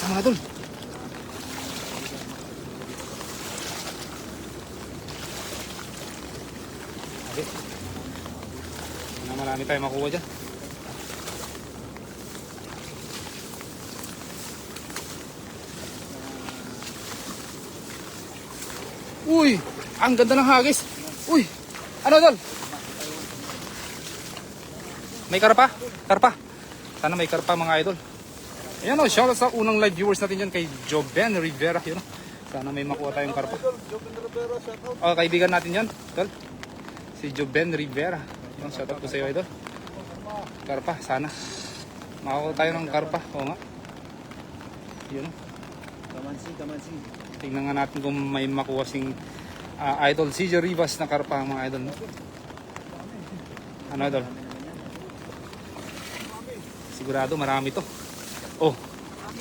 mga idol. Okay. Marami tayong makuha dyan. Uy, ang ganda ng hagis. Uy, ano idol? May karpa? Karpa. Sana may karpa mga idol. Ayan o, shoutout sa unang live viewers natin dyan kay Joben Rivera. Yun, sana may makuha tayong karpa. Kaibigan natin yan, idol. Si Joben Rivera. Yun, shoutout ko sa iyo idol. Karpa, sana makakuha tayo ng karpa. Oo nga. Yun. Kamansi. Tingnan nga natin kung may makuha sing idol CJ Rivas na karpa mga idol. Ano idol? Sigurado marami to. Oh,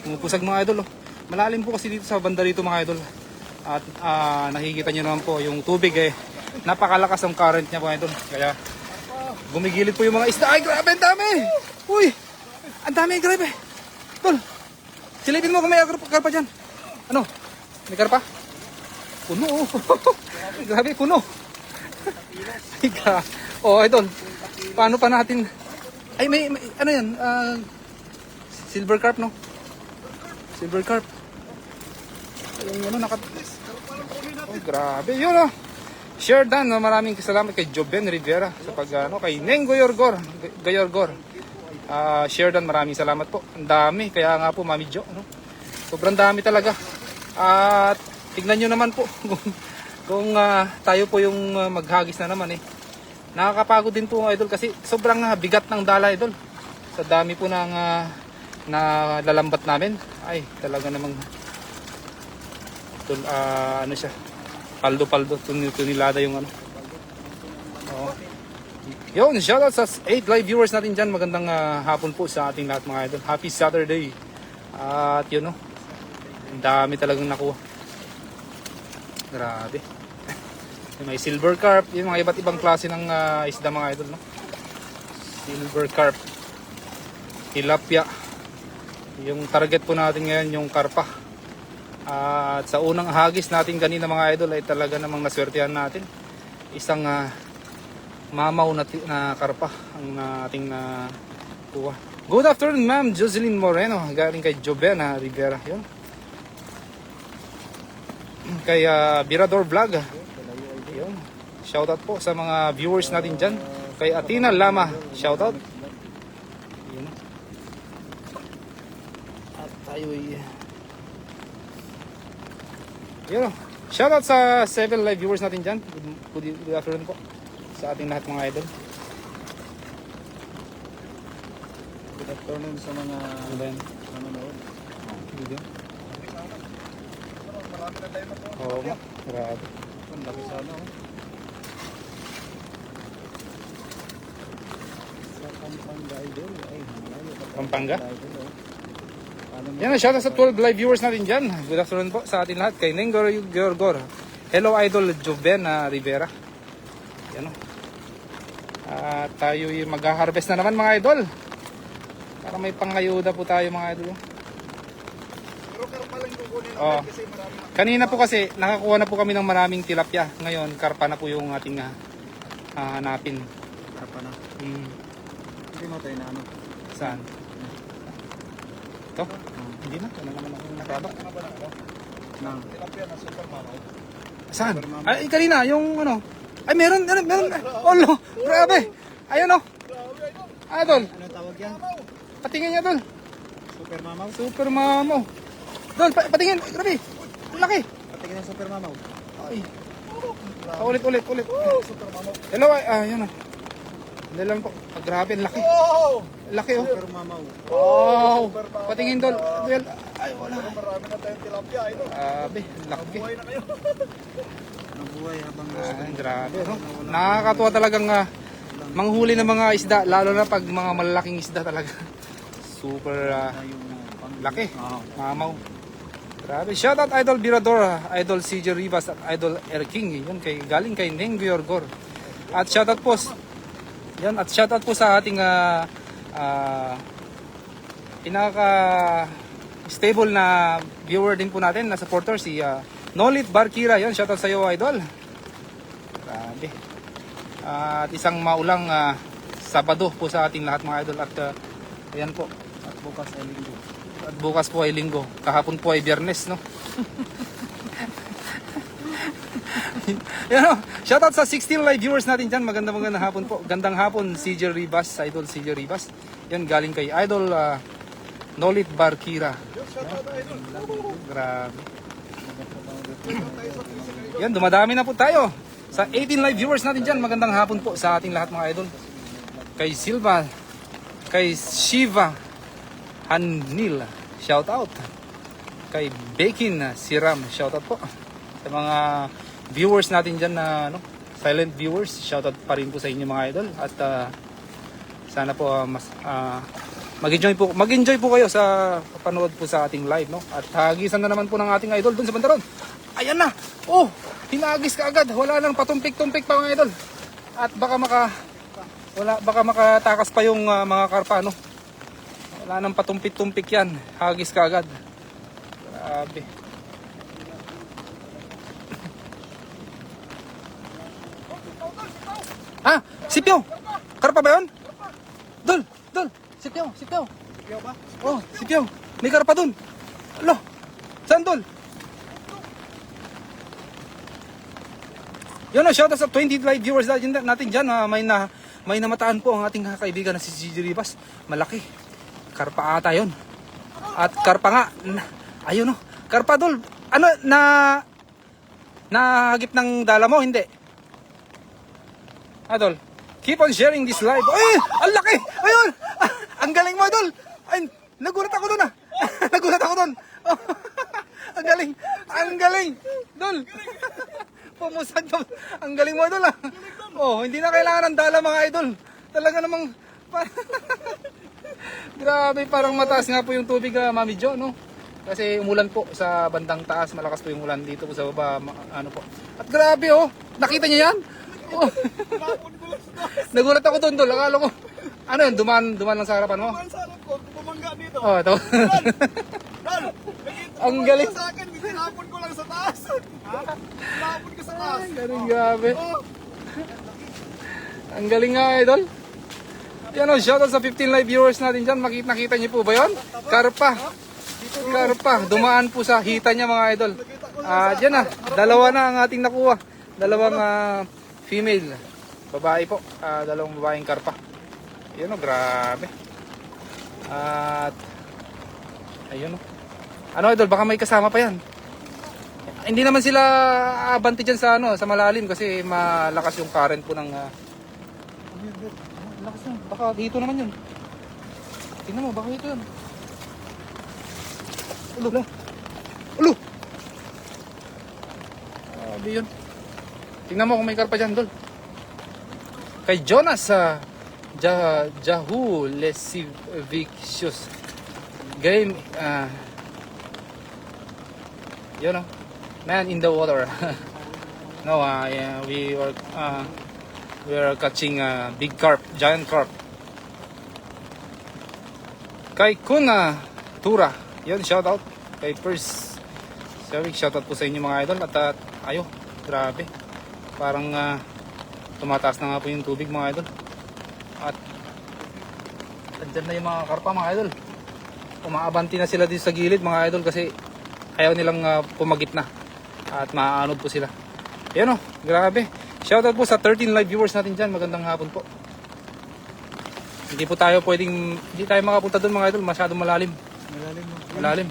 pumupusag mga idol. Oh. Malalim po kasi dito sa banda dito mga idol. At nakikita nyo naman po yung tubig napakalakas ng current niya mga idol. Kaya gumigilid po yung mga isda. Ay grabe, ang dami! Uy! Ang dami, grabe! Tol! Silipin mo kung may karpa dyan. Ano? May karpa? Puno oh. Grabe, puno. Oh, idol. Paano pa natin... Ay, may ano yan? Silver carp, no? Silver carp. Yung ano, oh, grabe. Yun, oh. Share dan, no? Maraming salamat kay Joben Rivera sa kay Neng Gayorgor. Share dan, maraming salamat po. Ang dami, kaya nga po, Mami Jo, no? Sobrang dami talaga. At tignan nyo naman po kung tayo po yung maghagis na naman Nakakapagod din po idol kasi sobrang bigat ng dala idol. Sa dami po ng nalalambat namin. Ay talaga namang ano siya. Paldo-paldo. Tunilada yung ano. Oo. Yun, shoutout sa 8 live viewers natin dyan. Magandang hapon po sa ating lahat mga idol. Happy Saturday. At yun no. Ang dami talagang nakuha. Grabe. May silver carp, yung mga iba't ibang klase ng isda mga idol, no? Silver carp, tilapia. Yung target po natin ngayon yung karpa. At sa unang hagis natin kanina mga idol ay talaga namang naswertihan natin. Isang mamaw na karpa ang ating kuha. Good afternoon ma'am Jocelyn Moreno, galing kay Joben Rivera. Yun. Kay Birador Vlog. Yun. Shoutout po sa mga viewers natin dyan. Kay Atina Lama, shoutout. Yun. At tayo yun. Shoutout sa 7 live viewers natin dyan. Good afternoon po sa ating lahat mga idol. Good afternoon sa mga nanonood. Video. Oo, grabe. Ang laki sana oh. Sa Pampanga idol. Ay, Pampanga? idol oh. Yan, shoutout sa 12 live viewers natin dyan. Good afternoon po sa ating lahat. Kay Neng Gayorgor. Hello idol Joben Rivera. Yan o. Tayo yung mag-harvest na naman mga idol. Para may pangayuda po tayo mga idol. Pero karpa lang kukunin Oh. kasi marami. Kanina po kasi nakakuha na po kami ng maraming tilapia. Ngayon karpa na po yung ating hanapin. Karpa na. Hindi mo tayo na ano. Saan? Ito? Hindi na. Wala naman ako nakabak. Nang tilapia na super mamaw. Saan? Ay, kanina, yung ano. Ay, meron. Oh, no. Grabe. Ayun, oh. Idol. Ano tawag yan? Patingin niya, Dol. Super mamaw? Super mamaw. Dol, patingin. Grabe. Ang laki. Patingin ng super mamaw. Ay. Ulit. Super mamaw. Hello, yun, oh. Hindi lang po. Grabe, ang laki. Laki, oh. Super mamaw. Wow. Patingin, Dol. Ay, wala. Marami na tayong tilapia ito. Grabe, ang laki. Buhay na kayo. Nabuhay habang Grabe, no? Nakakatuwa talagang manghuli ng mga isda, lalo na pag mga malalaking isda talaga. Super laki. Mamaw. Grabe. Shoutout Idol Birador, Idol CJ Rivas at Idol Air King. Yun, galing kay Neng Gayorgor. At shoutout po. Yan, at shoutout po sa ating stable na viewer din po natin, na supporter, si Nolit Barkira. Yun, shoutout sa iyo, idol. Grabe. At isang maulang Sabado po sa ating lahat, mga idol. At ayan po. At bukas ay linggo. At bukas po ay linggo. Kahapon po ay Biyernes, no? Yan, shoutout sa 16 live viewers natin dyan. Magandang hapon po. Gandang hapon, CJ Ribas, idol CJ Ribas. Yan, galing kay idol Nolit Barkira. Grabe. Yan, dumadami na po tayo. Sa 18 live viewers natin dyan, magandang hapon po sa ating lahat, mga idol. Kay Silva, kay Shiva Hanil, shoutout. Kay Bekin Siram, shoutout po. Sa mga viewers natin dyan na silent viewers, shoutout pa rin po sa inyo, mga idol. At sana po mag-enjoy po kayo sa panood po sa ating live, no? At hagisan na naman po ng ating idol dun sa bandaron. Ayan na. Oh, hinagis ka agad. Wala nang patumpik-tumpik pa, mga idol. At baka makatakas pa yung mga karpa, no? Wala nang patumpik-tumpik yan. Hagis ka agad. Grabe. Ah, sipyaw. Karpa ba yun? Dol, sipyaw. Sipyaw ba? Oh, sipyaw. May karpa dun. Alo, saan dol? Yun, shoutout sa 20 live viewers natin dyan. May namataan po ang ating kaibigan na si CJ Ribas. Malaki. Karpa ata yun. At karpa nga. Ayun, no. Karpa, dol. Ano, nahagip ng dala mo? Hindi. Adol, keep on sharing this live. Ay, ang laki! Ayun! Ang galing mo, Adol! Ay, nagulat ako dun, nagulat ako dun. Ang galing! Ang galing! Dol! Pumusad ka. Ang galing mo, Adol, Oh, hindi na kailangan ng dala, mga idol. Talaga namang... Grabe, parang mataas nga po yung tubig, Mami Jo, no? Kasi umulan po sa bandang taas. Malakas po yung ulan dito po sa baba. Ano po. At grabe, oh! Nakita niyo yan? Oh. Nagulat ako doon, Dol. Akala ko, ano yun, duman lang sa harapan mo? Dumaan sa harap ko, bumangga dito. Oh, ito. Dal! Ang galing. Sa akin, tinapon ko lang sa taas. Tinapon ko sa taas. Galing, grabe. Oh, Ang galing nga, idol. Yan o, shoutout sa 15 live viewers natin dyan. Nakita niyo po ba yun? Karpa. Dumaan po sa hita niya, mga idol. Diyan na, dalawa na ang ating nakuha. Dalawang female. Babae po. Dalawang babaeng karpa. Yun o, grabe. At, ayun o. Ano, idol, baka may kasama pa yan. Hindi naman sila abante dyan sa, sa malalim kasi malakas yung current po ng... lakas yun. Baka dito naman yun. Tingnan mo, baka dito yun. Ulo. Ulo! Grabe yun. Tingnan mo kung may karpa dyan, Dol. Kay Jonas Jahu Lesivicius game yun know, man in the water. No, yeah, we are catching big carp, giant carp. Kay Kuna Tura, yun, shout out. Kay Pers Servic, shout out po sa inyo, mga idol. At ayo, grabe. Parang tumataas na nga po yung tubig, mga idol. At andyan na yung mga karpa, mga idol. Umaabanti na sila dito sa gilid, mga idol, kasi ayaw nilang pumagit na. At maaanod po sila. Yan o, grabe. Shoutout po sa 13 live viewers natin dyan. Magandang hapon po. Hindi tayo makapunta doon, mga idol. Masyadong malalim. Malalim.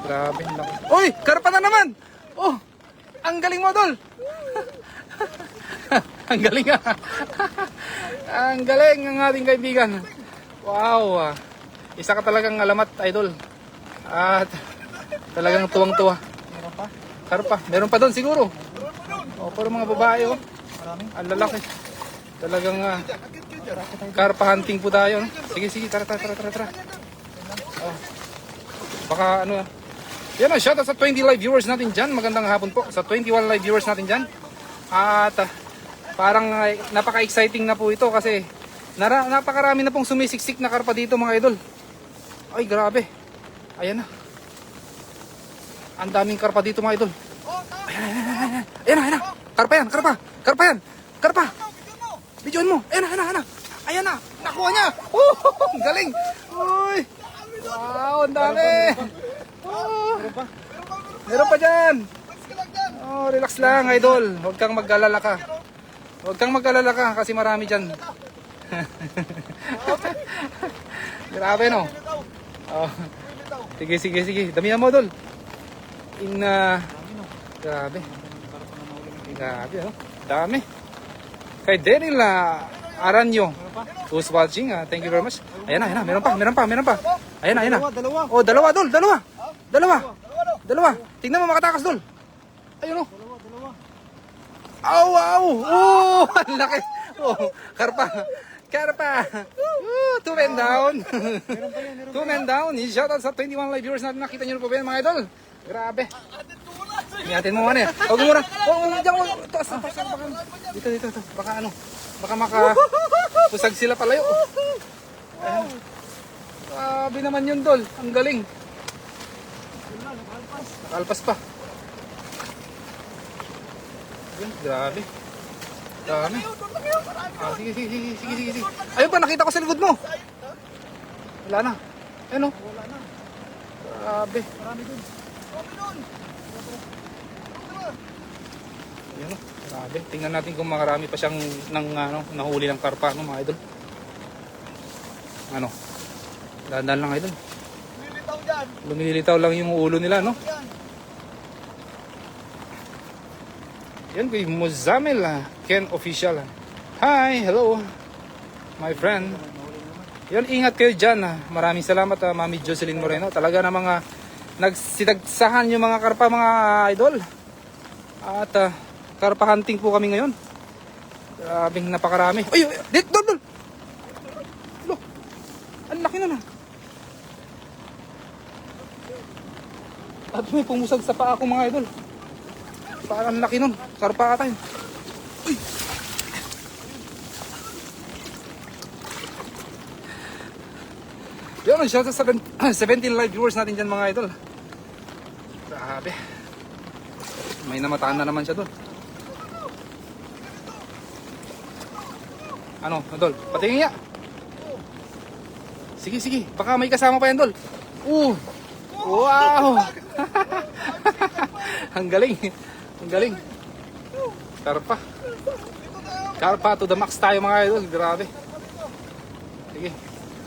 Grabe. Uy! Karpa na naman! Oh! Ang galing mo, Dol! Ang galing nga. Ang galing ng ating kaibigan. Wow. Isa ka talagang alamat, idol. At talagang tuwang-tuwa. meron pa? Karpa. Meron pa doon siguro. O, pero mga babae, oh. Marami? Ang lalaki. Talagang karpa hunting po tayo, no? Sige, tara. Oh. Baka ano, yan o, shoutout sa 20 live viewers natin dyan. Magandang hapon po sa 21 live viewers natin dyan. At parang napaka-exciting na po ito kasi napakarami na pong sumisiksik na karpa dito, mga idol. Ay, grabe. Ayan na. Ang daming karpa dito mga idol. Ayan na. Karpa yan. Karpa. Videoan mo. Ayan na. Ayan na. Nakuha niya. Ang galing. Uy. Wow, ang dami. Meron pa dyan. Relax lang idol. Huwag kang mag-alala ka kasi marami dyan. Grabe no. Sige. Damihan mo idol. Grabe. Oh. Dami. Kay Daryl Aranyo who's watching. Thank you very much. Ayan na. Meron pa. Ayan na. Dalawa. Oh, dalawa dol. Dalawa. Tingnan mo makatakas dol. Ayun oh. Dalawa. Wow. Oh, ang laki. Oh, karpa. Two men down. Two men down. Shoutout sa 21 live viewers natin. Nakita nyo na po ba yan mga idol? Grabe. Iyatin mo muna eh. Huwag mo muna. Diyan mo. Taas. Dito. Baka makapusag sila palayo. Grabe naman yun dol. Ang galing. Nakalpas pa. Yun, grabe. Dami. Sige. Ayun pa, nakita ko sa likod mo. Wala na. Ayun o. Grabe. Marami dun. Ayun o. Grabe. Tingnan natin kung makarami pa siyang nahuli ng karpa, no, mga idol. Dahan-dahan lang idol. Lumilitaw lang yung ulo nila, no? Yan kay Muzamil Ken Official. Hi, hello my friend. Yan, ingat kayo dyan. Maraming salamat Mami Jocelyn Moreno. Talaga na mga nagsidagsahan yung mga karpa mga idol. At karpa hunting po kami ngayon. Grabing napakarami. Ay, dol. Look. Ang laki na. At may pumusag sa paa ko mga idol. Parang laki nun. Karpa ata yun. Uy! Yun, shout out sa 17 live viewers natin dyan mga idol. Grabe. May namataan na naman siya doon. Dol? Patingin niya. Sige. Baka may kasama pa yan, Dol. Wow! Ang galing. Karpa to the max tayo mga idol. Grabe. Sige.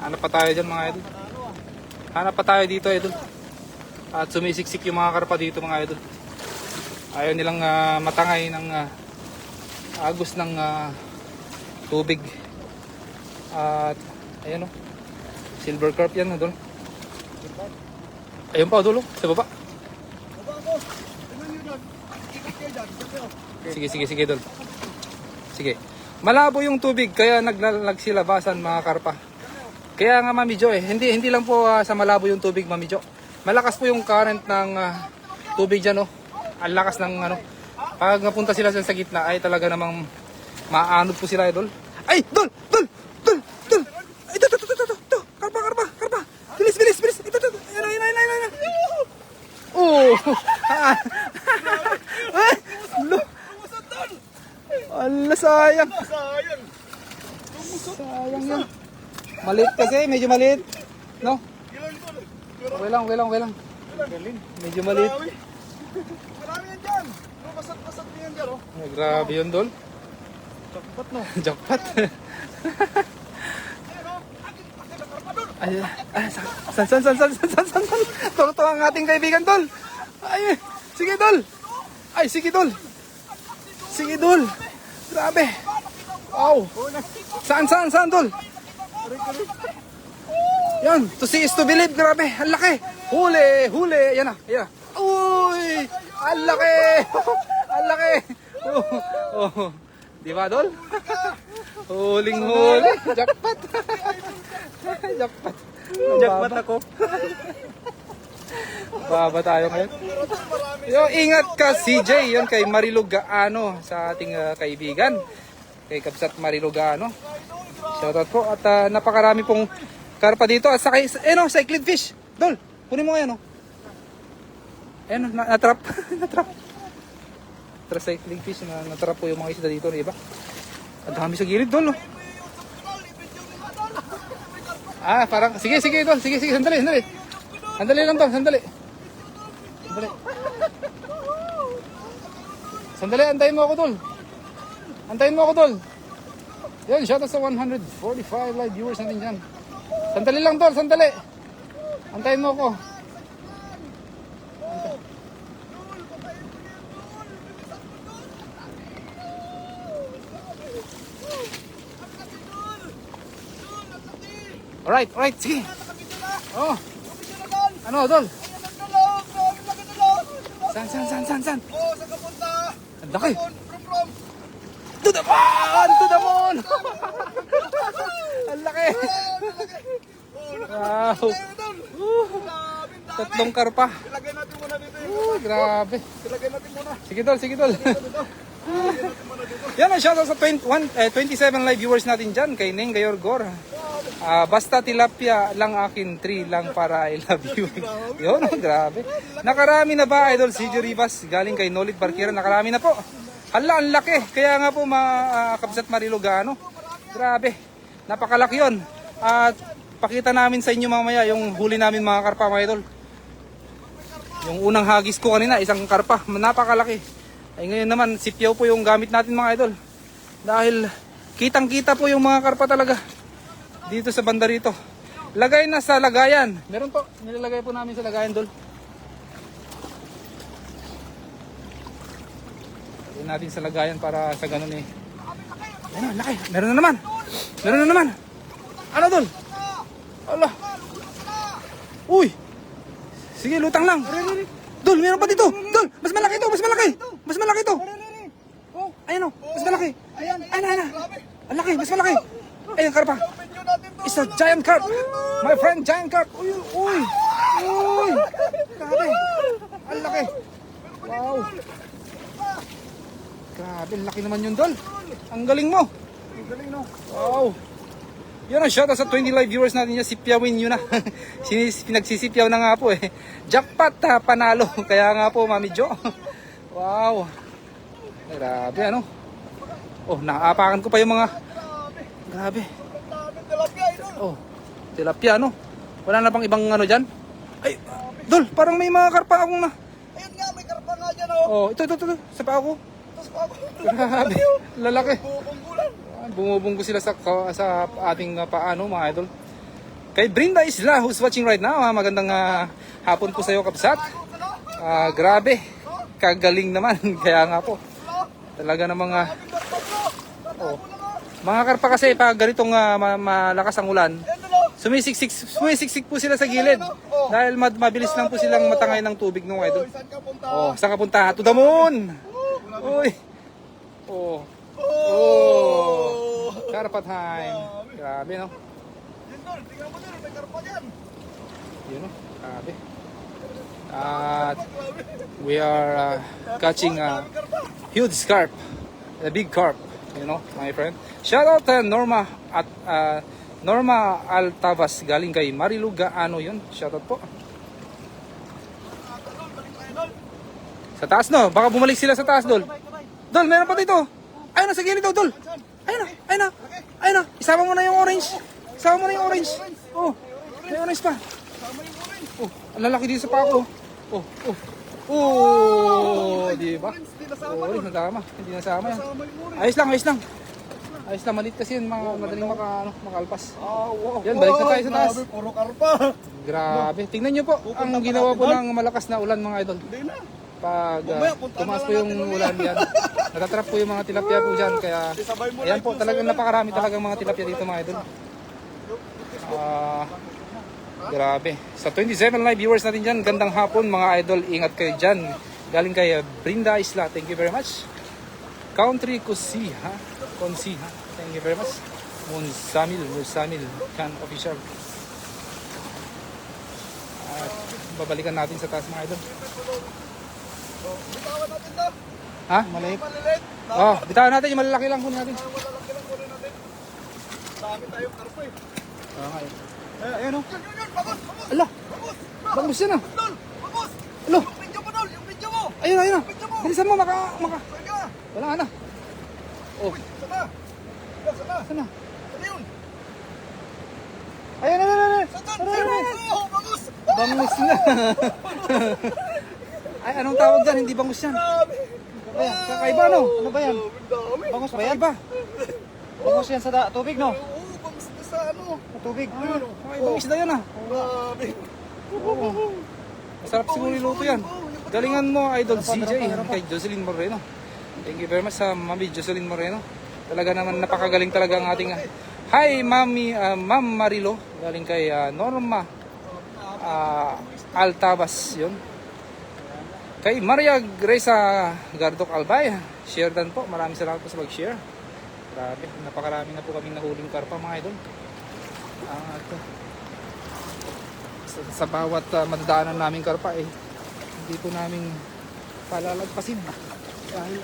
Hanap pa tayo dyan mga idol. Hanap pa tayo dito idol. At sumisiksik yung mga karpa dito mga idol. Ayaw nilang matangay ng agos ng tubig. At ayan o. Silver carp yan idol. Ayun pa idol sa baba. Sige dol. Sige. Malabo yung tubig kaya nagsilabasan mga karpa. Kaya nga Mami Jo hindi lang po sa malabo yung tubig Mami Jo. Malakas po yung current ng tubig diyan Ang lakas ng pag napunta sila sa gitna ay talaga namang maanod po sila idol. Ay, dol. Ay, to. Karpa. Bilis. Ayun. Oh. Ala, sayang yan. Maliit kasi, medyo maliit. No? Okay lang. Medyo maliit. Marami yan dyan. Basat yan dyan. Ay, grabe yun, Dol. Jackpot no. Jackpot. Ay, san. Totoo ang ating kaibigan, Dol. Ay, sige, Dol. Sige, Dol. Grabe. Wow. Saan, Dol? Yan, to see is to believe. Grabe, ang laki. Huli. Yan na. Uy, ang laki. Oh. Di ba, Dol? Huling-huli. Jackpot. Jackpot ako. Baba tayo ngayon. Yo, ingat ka CJ. Yun kay Marilu Gaano sa ating kaibigan. Kay Kabsat Marilu Gaano. Shoutout po. At napakarami pong karpa dito. At sa cyclid fish. Dol. Kunin mo ngayon, oh. Ayan, natrap. Natrap. Recycling fish, natrap po yung mga isda dito, di ba? Ang dami sa gilid, Dol, oh. Ah, parang, sige, Dol. Sige, sandali. Sandali lang, Dol, sandali. Sandali, antayin mo ako, Dol. Yan, shoutout sa 145 live viewers natin dyan. Sandali lang, Dol, sandali. Antayin mo ako. Alright, sige. Oh. Ano, Dol? San? Oh, saan ka punta? Ang laki. From. To the moon! Ang laki. Wow. Tatlong karpa. Ilagay natin muna dito. Grabe. Ilagay natin muna. Sige, Dol. Yan ang shoutout sa 27 live viewers natin dyan. Kay Neng Gayorgor. Basta tilapia lang akin, 3 lang para I love you. Yun, grabe. Nakarami na ba, Idol? Si Rivas, galing kay Nolid Barkira. Nakarami na po. Hala, ang laki. Kaya nga po, Kabsat Mariluga, ano? Grabe. Napakalaki yun. At pakita namin sa inyo mamaya yung huli namin mga karpa, mga Idol. Yung unang hagis ko kanina, isang karpa. Napakalaki. Ay ngayon naman, sipyaw po yung gamit natin mga Idol. Dahil kitang-kita po yung mga karpa talaga. Dito sa banda rito. Lagay na sa lagayan. Meron po. Nilalagay po namin sa lagayan, Dol. Lagay natin sa lagayan para sa ganun eh. Ayun, laki. Meron na naman. Ano, Dol? Allah. Uy. Sige, lutang lang. Dol, meron pa dito. Dol, mas malaki ito. Ayan o, mas malaki. Ayan. Ang laki, mas malaki. Ayan, karpa. It's a giant carp. My friend, giant carp. Uy. Grabe. Ang laki. Wow. Grabe, ang laki naman yun, Dol. Ang galing mo. No? Wow. Yun ang shoutout sa 20 live viewers natin niya. Sipyawin yun na. Pinagsisipyaw na nga po eh. Jackpot, panalo. Kaya nga po, Mami Jo. Wow. Grabe, ano. Oh, nakaapakan ko pa yung mga... Grabe. Oh, tilapia, ano. Wala na bang ibang ano dyan? Ay, Dol, parang may mga karpa akong na... Ayun nga, may karpa nga dyan, oh. Oh, ito. Sa paa ko. Grabe. Lalaki. Bumubunggo sila sa ating paano, mga Idol. Kay Brinda Isla, who's watching right now, magandang hapon po sa iyo, Kabsat. Grabe. Kagaling naman. Kaya nga po. Talaga ng mga... Oh. Mga karpa kasi pag ganitong malakas ang ulan, sumisiksik po sila sa gilid. Dahil mabilis lang po silang matangay ng tubig ng Idol. Oh, saan ka punta? To the moon! Uy! Oh. Karpa time. Grabe, no? Tingnan mo din, may karpa dyan. Yun, no? Grabe. At we are catching a huge carp. A big carp. You know, my friend. Shout out to Norma at Norma Altavas galing kay Mariluga. Ano yun? Shout out po. Sa taas, no? Baka bumalik sila sa taas, Dol. Dol, meron pa dito. Ayun na, sa gilid daw, Dol. Ayun na. Isama mo na yung orange. Oh, may orange pa. Oh, ang lalaki dito sa pako. Oh, di ba? Orange na hindi nasama yan. Ayos lang. Maliit kasi yun, madaling makalpas. Wow. Yan, balik na tayo sa taas. Puro karpa. Grabe. Tingnan nyo po, ang ginawa po ng malakas na ulan, mga Idol. Hindi na. Pag tumaas po yung ulan yan, natatrap po yung mga tilapia po dyan. Kaya, ayan po, talagang napakarami talagang mga tilapia dito, mga Idol. Grabe. Sa 27 live viewers natin dyan, gandang hapon, mga Idol. Ingat kayo dyan. Galing kay Brinda Isla. Thank you very much. Country Kusiha. Thank you very much. Mursamil Khan Official. At babalikan natin sa taas, mga Idol. Bitawan natin to. Ha? Maliit? Maliliit. Oh, bitawan natin yung malalaki lang po natin. Malalaki lang kunin natin. Dami tayong karpa eh. Okay. Ayan o. Ala, bangus yan ah. Alo, ayun na, ayun na. Bilisan mo, maka. Wala na. Oh, sana. Ayun na. Bangus na. Ay, anong tawag dyan? Hindi bangus yan. Kakaiba ano? Ano ba yan? Bangus Bayad ba? Bangus yan sa tubig, no? Sa tubig. Ay, bangus na yan ah. Oo. Masarap siguro iluto yan. Galingan mo, Idol CJ, kay Jocelyn Moreno. Thank you very much sa Mami Jocelyn Moreno. Talaga naman napakagaling talaga ang ating... Hi, Ma'am Marilo. Galing kay Norma Altabas. Yun. Kay Maria Gresa Gardok Albay. Share dan po. Maraming salamat po sa mag-share. Grabe. Napakarami na po kaming nahuling karpa mga idol. Sa bawat madadaanan naming karpa hindi po namin palalagpasin dahil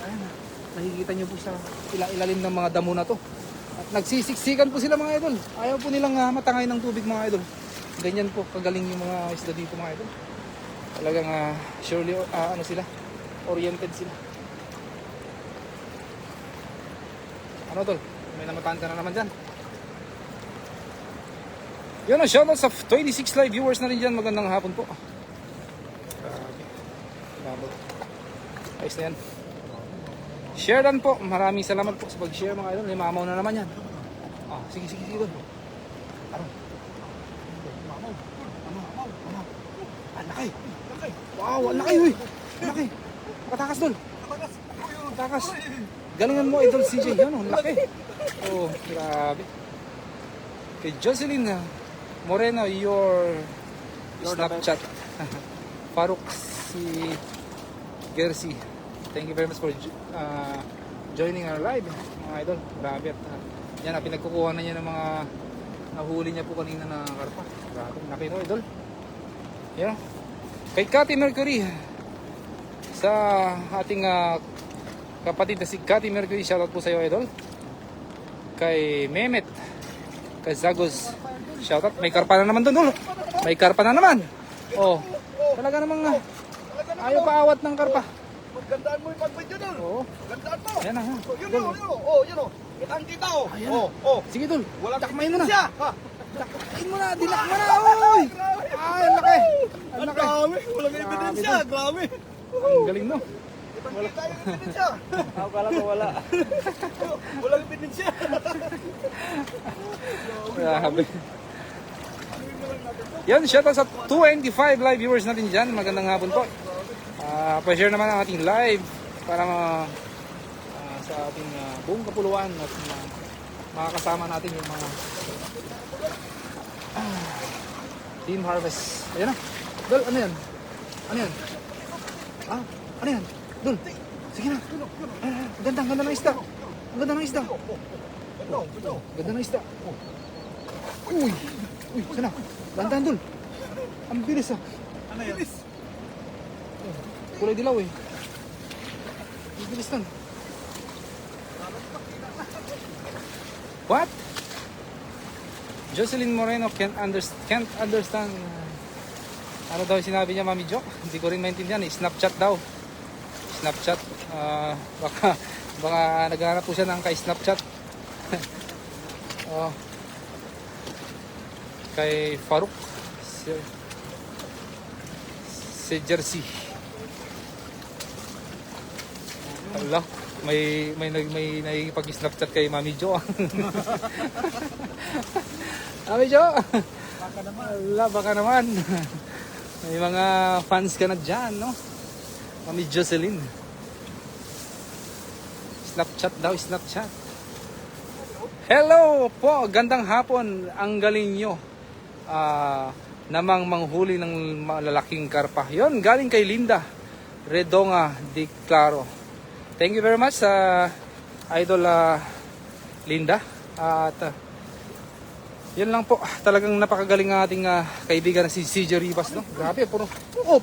nakikita nyo po sa ilalim ng mga damo na to at nagsisiksikan po sila mga idol. Ayaw po nilang matangay ng tubig mga idol. Ganyan po kagaling yung mga isda dito mga idol. Talagang surely ano sila, oriented sila. Ano tol? May namataan ka na naman dyan. Yun ang shoutouts of 26 live viewers na rin dyan. Magandang hapon po. Ayos na yan. Share dan po. Maraming salamat po sa pag-share mga idol. Mamaw na naman yan. Sige doon. Aron. Mamaw. Ang laki. Wow, ang laki. Ang laki. Nakatakas doon. Nakatakas. Galingan mo idol CJ. Yan ang laki. Oh, grabe. Kay Jocelyn Moreno, your Snapchat. Faruk si Gersi. Thank you very much for joining our live mga idol. Grabe at yan pinagkukuha na niya ng mga nahuli niya po kanina na karpa. Grabe, laki no idol. Yan. Kay Cathy Mercury sa ating kapatid na si Cathy Mercury, shoutout po sa iyo idol. Kay Mehmet Kazagos, shoutout. May karpa na naman doon. May karpa na naman. Oh, talaga namang ayaw paawat ng karpa. Magandaan mo yung pag-video doon. Oo. Magandaan mo. Ayan na. Yun o. Kitang-kita o. Ayan. Sige dol. Takmain mo na. Siya. Takmain mo na. Dilak mo na. Oy. Ay, ang laki. Ang laki. Grabe. Walang ebidensya. Grabe. Ang galing no. Kitang-kita yung ebidensya. Akala ko wala. Walang ebidensya. Grabe. Yan, shoutout sa 295 live viewers natin dyan. Magandang hapon po. Pa-share naman ang ating live para sa ating buong kapuluan at makakasama natin yung mga Team Harvest. Ayan na. Dol, ano yan? Ano yan? Ano yan? Dol, sige na. Ganda ng isda. Ang ganda ng isda. Ganda ng isda. Uy, sana. Dandan dol. Ang bilis Ano yan? Kulay dilaw Ang bilis nun. What? Jocelyn Moreno can't understand. Ano daw yung sinabi niya, Mami Jo? Hindi ko rin maintindihan. Snapchat daw. Snapchat. Baka naghahanap po siya ng kay Snapchat. Kay Faruk. Si Jersey. Ala, may nakikipag-Snapchat kay Mami Jo. Mami Jo. Baka naman. Ala, baka naman. May mga fans ka na dyan, no? Mami Jocelyn. Snapchat daw, Snapchat. Hello po, gandang hapon. Ang galing nyo. Namang manghuli ng malalaking karpa. Yon, galing kay Linda Redonga Di Claro. Thank you very much sa Idol Linda. At yun lang po. Talagang napakagaling ang ating kaibigan na si CJ Rivas, no? Grabe,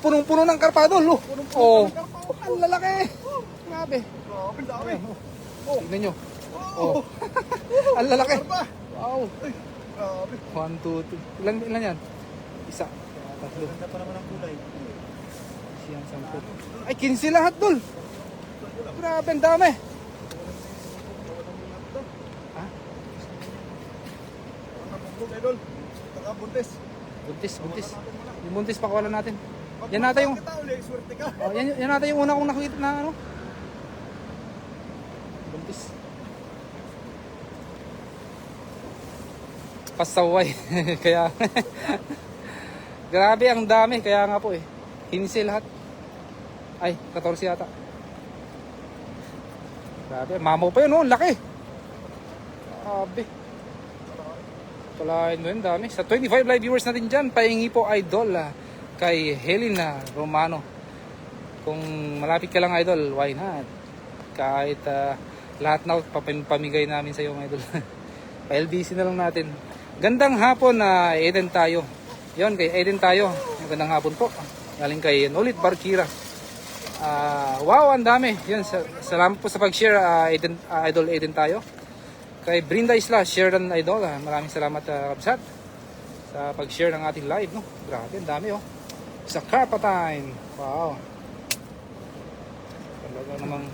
punong-puno ng karpa doon. Ang lalaki. Grabe. Ang dami. Tignan nyo. Ang lalaki. Wow. Grabe. 1, 2, 3. Ilan yan? Isa. Tatlo. Ganda pa naman ang kulay. Siyang 10. Ay, 15 lahat dol. Grabe, ang dami. Ha? Ang idol. Taka buntis. Buntis. Yung buntis pakawalan natin. Yan nata yung... Kita uli, swerte ka. Oh, yan nata yung una kong nakita na ano. Buntis. Pasaway. Kaya... Grabe, ang dami. Kaya nga po eh. 15 lahat. Ay, 14 yata. Grabe, mamaw pa yun, oh, laki. Grabe. Palain mo yun, dami. Sa 25 live viewers natin dyan, pahingi po idol kay Helena Romano. Kung malapit ka lang idol, why not? Kahit lahat na pamigay namin sa iyo idol. Pa-LBC na lang natin. Gandang hapon na Eden tayo. Yon kay Eden tayo. Gandang hapon po. Galing kay Nolit Barkira. Wow, ang dami. Yun, salamat po sa pag-share, Idol Eden tayo. Kay Brinda Isla, share dan Idol. Maraming salamat, Kabsat, sa pag-share ng ating live. No? Grabe, ang dami. Oh. Sa Carpatine. Wow. Talaga namang...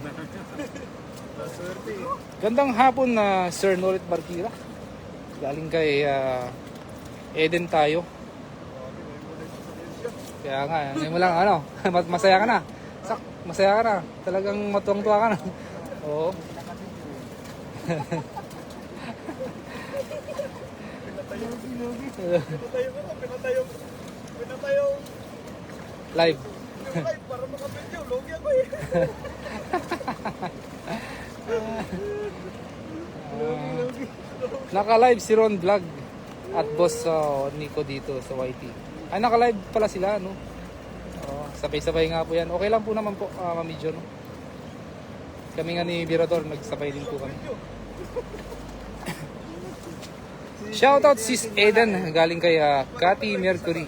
Gandang hapon na Sir Nolit Barkira. Galing kay Eden tayo. Kaya nga, ngayon mo lang, ano, masaya ka na. Masaya ka na. Talagang matuwang-tuwa ka na. Oo. Pinatayo. Live. Live para makapidyo. Logi ako eh. Naka-live si Ron Vlog at boss Nico dito sa YT. Ay, naka-live pala sila, no? Sabay-sabay nga po yan. Okay lang po naman po, Mami Jo, no? Kami nga ni Virador, nagsabay din po kami. Shoutout sis Eden, galing kay Cathy Mercury.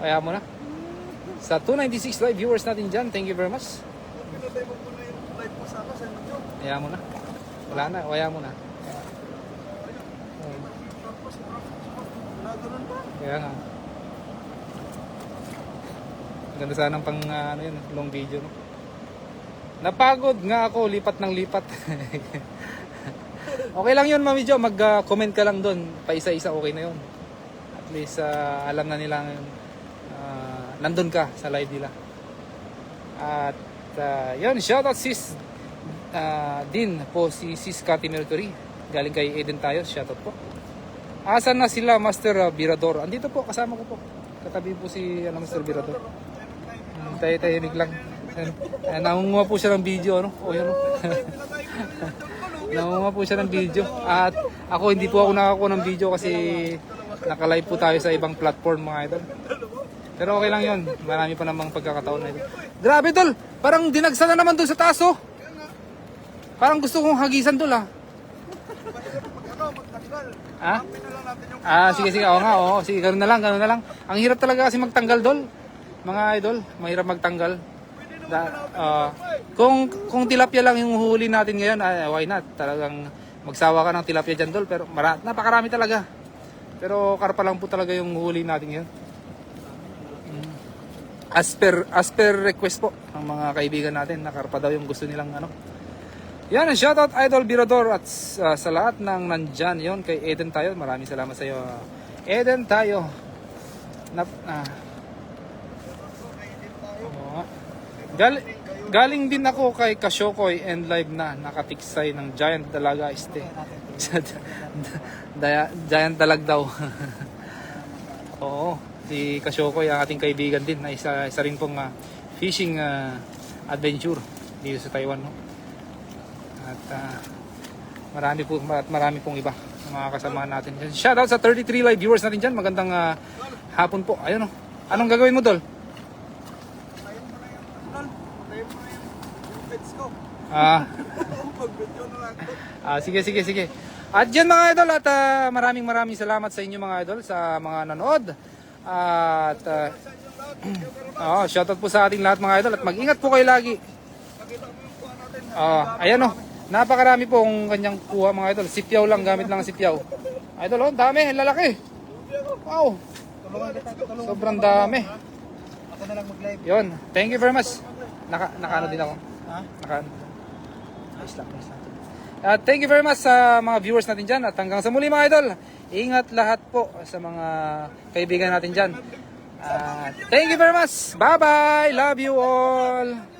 Kaya mo na. Sa 296 live viewers natin dyan, thank you very much. Pinatay mo muna yung live mo sana sa inyo. Kaya mo na. Wala na, kaya mo na. Kaya nga. Ganda sanang pang ano yun, long video, no? Napagod nga ako, lipat ng lipat. Okay lang yun, Mami Jo, mag-comment ka lang doon. Pa isa-isa, okay na yun. At least alam na nila nandun ka sa live nila. At yun, shoutout sis din po, si sis Cathy Mercury. Galing kay Eden tayo, shoutout po. Asan na sila, Master Virador? Andito po, kasama ko po. Katabi po si Master Virador. Tayo-tayonig lang. Nangunguha po siya ng video, ano? O yun, no? Nangunguha po siya ng video. At ako, hindi po ako nakakuha ng video kasi naka-live po tayo sa ibang platform, mga idol. Pero okay lang yun. Marami pa namang pagkakataon na ito. Grabe, Dol! Parang dinagsa na naman doon sa taas, oh! Parang gusto kong hagisan, Dol, ah. Ha? Sige, oo nga, oo. Sige, ganoon na lang. Ang hirap talaga kasi magtanggal, Dol. Mga idol, mahirap magtanggal. Kung tilapia lang yung huli natin ngayon, why not? Talagang magsawa ka ng tilapia dyan, Dol. Pero napakarami talaga. Pero karpa lang po talaga yung huli natin ngayon. As per request po ng mga kaibigan natin, na karpa daw yung gusto nilang ano. Yan, shoutout Idol Virador at sa lahat ng nandyan yon kay Eden tayo. Maraming salamat sa iyo, Eden tayo. Galing din ako kay Kasyokoy and live na nakatiksay ng Giant Dalaga este. Giant Dalag daw. Oo, si Kasyokoy ang ating kaibigan din na isa rin pong fishing adventure dito sa Taiwan, no? At marami pong iba mga kasama natin. Shoutout sa 33 live viewers natin dyan. Magandang hapon po. Ayun, no? Anong gagawin mo, Dol? Sige. At dyan mga idol, at maraming salamat sa inyo mga idol, sa mga nanood. At shoutout po sa ating lahat mga idol. At mag-ingat po kayo lagi. Ayan, no? Napakarami po ang kanyang kuha mga idol. Sipyaw lang, gamit lang ang sipyaw. Idol, oh, dami, lalaki. Wow, Tulungan kita, tulungan. sobrang dami. Ako na lang mag-live. Yun, thank you very much. Nakaano din ako. Ha? Nakaano. Nice lang, nice lang. At thank you very much sa mga viewers natin dyan. At hanggang sa muli mga idol, ingat lahat po sa mga kaibigan natin dyan. Thank you very much. Bye-bye. Love you all.